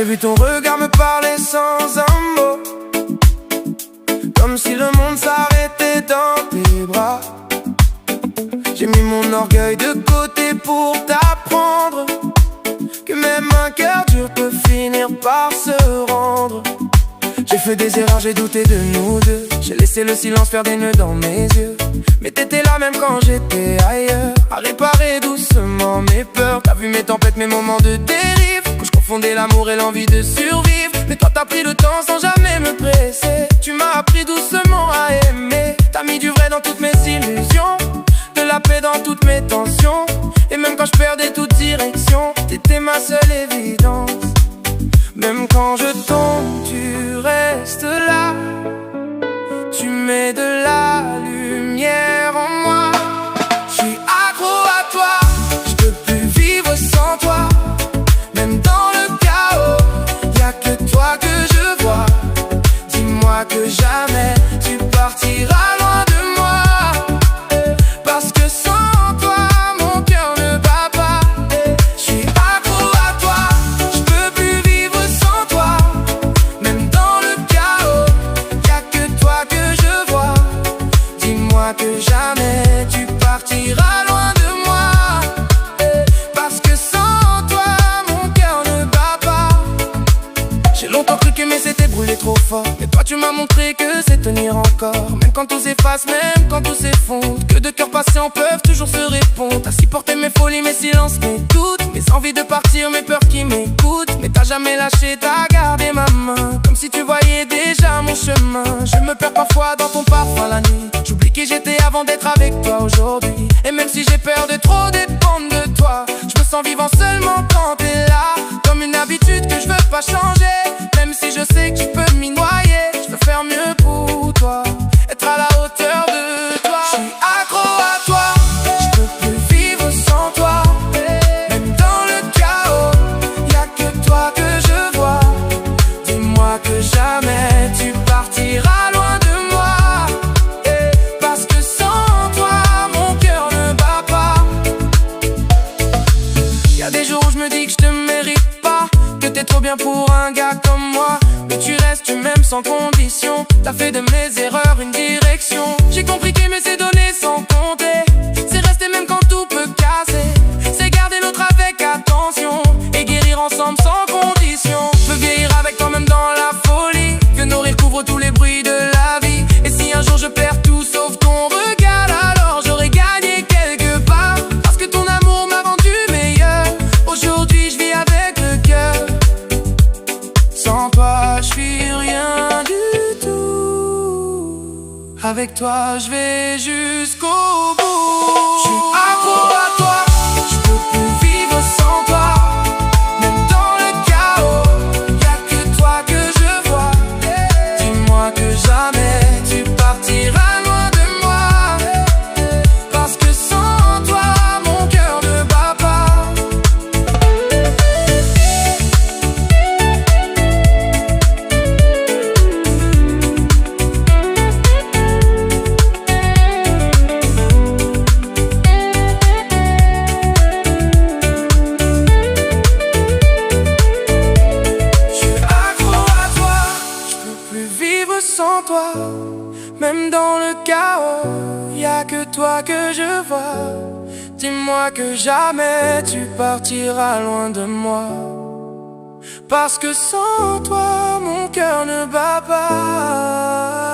J'ai vu ton regard me parler sans un mot, comme si le monde s'arrêtait dans tes bras. J'ai mis mon orgueil de côté pour t'apprendre que même un cœur dur peut finir par se rendre. J'ai fait des erreurs, j'ai douté de nous deux. J'ai laissé le silence faire des nœuds dans mes yeux. Mais t'étais là même quand j'étais ailleurs, à réparer doucement mes peurs. T'as vu mes tempêtes, mes moments de dérive, quand je confondais l'amour et l'envie de survivre. Mais toi t'as pris le temps sans jamais me presser. Tu m'as appris doucement à aimer. T'as mis du vrai dans toutes mes illusions, de la paix dans toutes mes tensions. Et même quand je perdais toute direction, t'étais ma seule évidence. Même quand je tombe, tu restes là. Tu mets de la lumière en moi. Je suis accro à toi, je peux plus vivre sans toi. Même dans le chaos, y'a que toi que je vois. Dis-moi que jamais tu partiras loin de moi, parce que sans toi mon cœur ne bat pas. Je suis accro à toi, je peux plus vivre sans toi. Même dans le chaos, y'a que toi que je vois. Dis-moi que jamais tu partiras loin de moi, parce que sans toi mon cœur ne bat pas. J'ai longtemps cru qu'aimer c'était brûler trop fort, mais toi tu m'as montré que c'est tenir encore. Même quand tout s'efface, même quand tout s'effondre, que deux cœurs patients peuvent toujours se répondre. T'as supporté mes folies, mes silences, mes doutes, mes envies de partir, mes peurs qui m'écoutent. Mais t'as jamais lâché, t'as gardé ma main, comme si tu voyais déjà mon chemin. Je me perds parfois dans ton parfum la nuit, j'oublie qui j'étais avant d'être avec toi aujourd'hui. Et même si j'ai peur de trop dépendre de toi, je me sens vivant seulement quand t'es là. Comme une habitude que je veux pas changer, même si je sais que tu peux m'y noyer. Je veux faire mieux pour toi, être à la hauteur de toi. Je suis accro à toi, je peux plus vivre sans toi. Même dans le chaos, y'a que toi que je vois. Dis-moi que jamais tu partiras loin de moi, parce que sans toi mon cœur ne bat pas. Y'a des jours où je me dis que je te mérite pas, que t'es trop bien pour un gars comme moi. Mais tu restes, tu m'aimes sans condition. T'as fait de mes erreurs une direction. J'ai compris qu'aimer c'est donner sans compter, c'est rester même quand tout peut casser, c'est garder l'autre avec attention et guérir ensemble sans condition. Je veux vieillir avec toi même dans la folie, que nos rires couvrent tous les bruits de la vie. Et si un jour je perds tout sauf ton regard, alors j'aurais gagné quelque part, parce que ton amour m'a rendu meilleur. Aujourd'hui je vis avec le cœur. Sans toi je suis rien du tout, avec toi je vais jusqu'au bout. Je suis accro à toi, je peux plus vivre sans toi. Même dans le chaos, y'a que toi que je vois. Dis-moi que jamais tu partiras loin de moi, parce que sans toi mon cœur ne bat pas. Sans toi, même dans le chaos, y'a que toi que je vois. Dis-moi que jamais tu partiras loin de moi, parce que sans toi mon cœur ne bat pas.